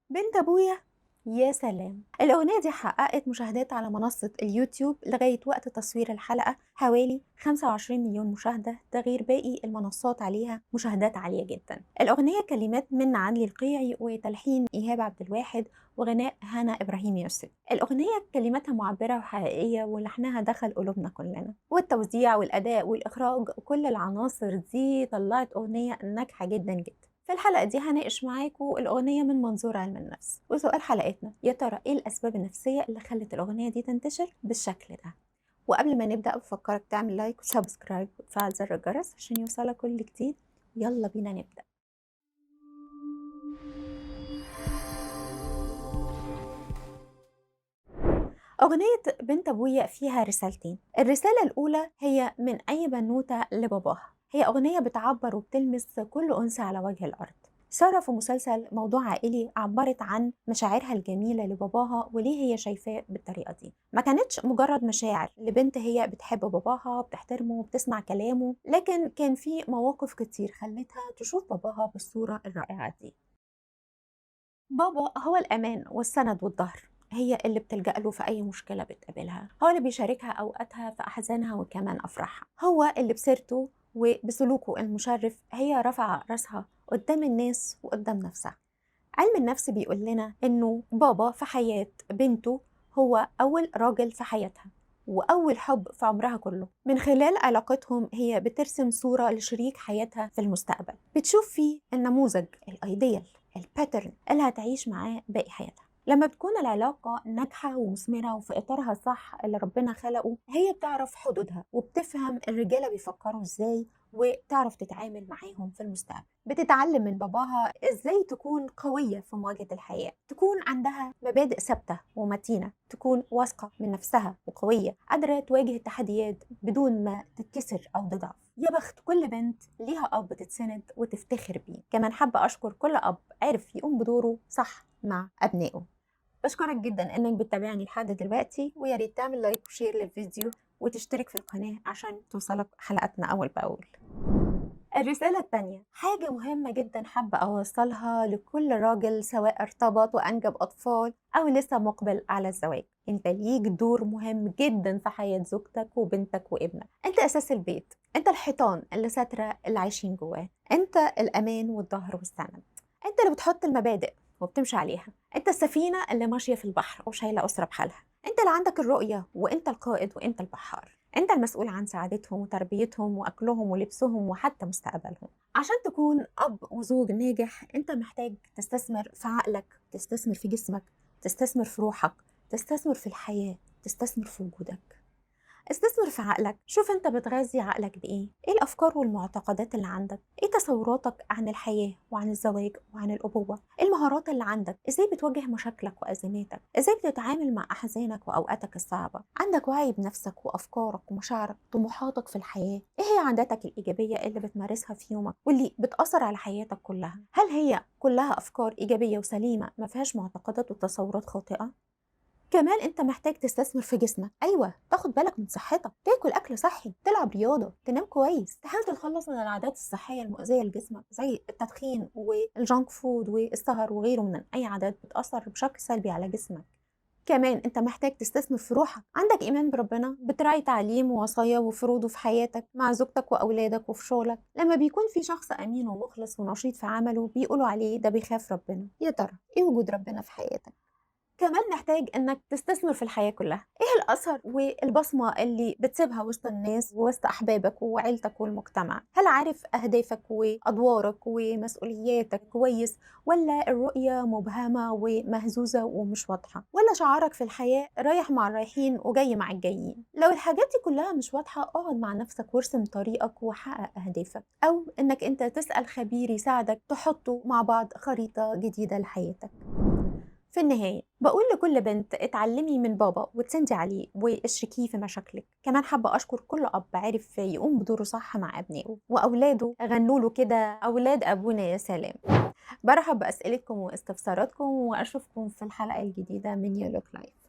بنت ابويا. يا سلام، الاغنيه دي حققت مشاهدات على منصه اليوتيوب لغايه وقت تصوير الحلقه حوالي 25 مليون مشاهده، ده غير باقي المنصات عليها مشاهدات عاليه جدا. الاغنيه كلمات من عدلي القيعي وتلحين ايهاب عبد الواحد وغناء هنا ابراهيم يوسف. الاغنيه كلماتها معبره وحقيقيه ولحنها دخل قلوبنا كلنا، والتوزيع والاداء والاخراج وكل العناصر دي طلعت اغنيه ناجحه جدا جدا. في الحلقة دي هناقش معاكم الأغنية من منظور علم النفس، وسؤال حلقتنا يا ترى إيه الأسباب النفسية اللي خلت الأغنية دي تنتشر بالشكل ده؟ وقبل ما نبدأ بفكرك تعمل لايك وسبسكرايب وتفعل زر الجرس عشان يوصلك كل جديد. يلا بينا نبدأ. أغنية بنت أبويا فيها رسالتين. الرسالة الأولى هي من أي بنوتة لباباها، هي أغنية بتعبر وبتلمس كل أنثى على وجه الأرض. سارة في مسلسل موضوع عائلي عبرت عن مشاعرها الجميلة لباباها وليه هي شايفاه بالطريقة دي. ما كانتش مجرد مشاعر لبنت هي بتحب باباها بتحترمه وبتسمع كلامه، لكن كان في مواقف كتير خلتها تشوف باباها بالصورة الرائعة دي. بابا هو الأمان والسند والظهر، هي اللي بتلجأ له في أي مشكلة بتقابلها، هو اللي بيشاركها أوقاتها في أحزانها وكمان أفراحها، هو اللي بسيرته وبسلوكه المشرف هي رفع راسها قدام الناس وقدام نفسها. علم النفس بيقول لنا إنه بابا في حياة بنته هو أول راجل في حياتها وأول حب في عمرها كله. من خلال علاقتهم هي بترسم صورة لشريك حياتها في المستقبل، بتشوف فيه النموذج الأيديال، الباترن اللي هتعيش معاه باقي حياتها. لما بتكون العلاقة ناجحة ومثمرة وفي إطارها صح اللي ربنا خلقه، هي بتعرف حدودها وبتفهم الرجالة بيفكروا إزاي وتعرف تتعامل معاهم في المستقبل. بتتعلم من باباها ازاي تكون قوية في مواجهة الحياة، تكون عندها مبادئ ثابتة ومتينة، تكون واثقة من نفسها وقوية قادرة تواجه التحديات بدون ما تتكسر أو تضعف. يا بخت كل بنت ليها أب تتسند وتفتخر بيه. كمان حابة أشكر كل أب عرف يقوم بدوره صح مع أبنائه. بشكرك جدا انك بتتابعني لحد دلوقتي، ويا ريت تعمل لايك وشير للفيديو وتشترك في القناة عشان توصلك حلقاتنا أول بأول. الرسالة التانية حاجة مهمة جدا حابة أوصلها لكل راجل سواء ارتبط وأنجب أطفال أو لسه مقبل على الزواج. انت ليك دور مهم جدا في حياة زوجتك وبنتك وابنك. انت أساس البيت، انت الحيطان اللي ساترة اللي عايشين جواه، انت الأمان والظهر والسند، انت اللي بتحط المبادئ وبتمشي عليها، انت السفينة اللي ماشية في البحر وشايلة أسرة بحالها، انت اللي عندك الرؤية وانت القائد وانت البحار، انت المسؤول عن سعادتهم وتربيتهم واكلهم ولبسهم وحتى مستقبلهم. عشان تكون اب وزوج ناجح انت محتاج تستثمر في عقلك، تستثمر في جسمك، تستثمر في روحك، تستثمر في الحياة، تستثمر في وجودك. استثمر في عقلك، شوف انت بتغذي عقلك بايه، ايه الافكار والمعتقدات اللي عندك، ايه تصوراتك عن الحياة وعن الزواج وعن الابوة، ايه المهارات اللي عندك، ازاي بتواجه مشاكلك وازماتك، ازاي بتتعامل مع احزانك واوقاتك الصعبة، عندك وعي بنفسك وافكارك ومشاعرك طموحاتك في الحياة، ايه هي عاداتك الايجابية اللي بتمارسها في يومك واللي بتأثر على حياتك كلها، هل هي كلها افكار ايجابية وسليمة ما فيهاش معتقدات وتصورات خاطئة؟ كمان انت محتاج تستثمر في جسمك، ايوه تاخد بالك من صحتك، تاكل اكل صحي، تلعب رياضه، تنام كويس، تحاول تتخلص من العادات الصحيه المؤذيه لجسمك زي التدخين والجانك فود والسهر وغيره من اي عادات بتاثر بشكل سلبي على جسمك. كمان انت محتاج تستثمر في روحك، عندك ايمان بربنا، بتراعي تعليم ووصايا وفروضه في حياتك مع زوجتك واولادك وفي شغلك. لما بيكون في شخص امين ومخلص ونشيط في عمله بيقولوا عليه ده بيخاف ربنا. يا ترى ايه وجود ربنا في حياتك؟ كمان محتاج انك تستثمر في الحياة كلها، ايه الاثر والبصمة اللي بتسيبها وسط الناس ووسط احبابك وعيلتك والمجتمع؟ هل عارف اهدافك وادوارك ومسؤولياتك كويس، ولا الرؤية مبهمة ومهزوزة ومش واضحة، ولا شعارك في الحياة رايح مع الرايحين وجاي مع الجايين؟ لو الحاجات دي كلها مش واضحة اقعد مع نفسك وارسم طريقك وحقق اهدافك، او انك انت تسأل خبير يساعدك تحطوا مع بعض خريطة جديدة لحياتك. في النهاية بقول لكل بنت اتعلمي من بابا وتسندي عليه واشركيه في مشاكلك. كمان حابة أشكر كل أب عارف يقوم بدوره صح مع أبنائه وأولاده غنوا له كده أولاد أبونا يا سلام. برحب بأسئلتكم واستفساراتكم وأشوفكم في الحلقة الجديدة من يو لوك لايف.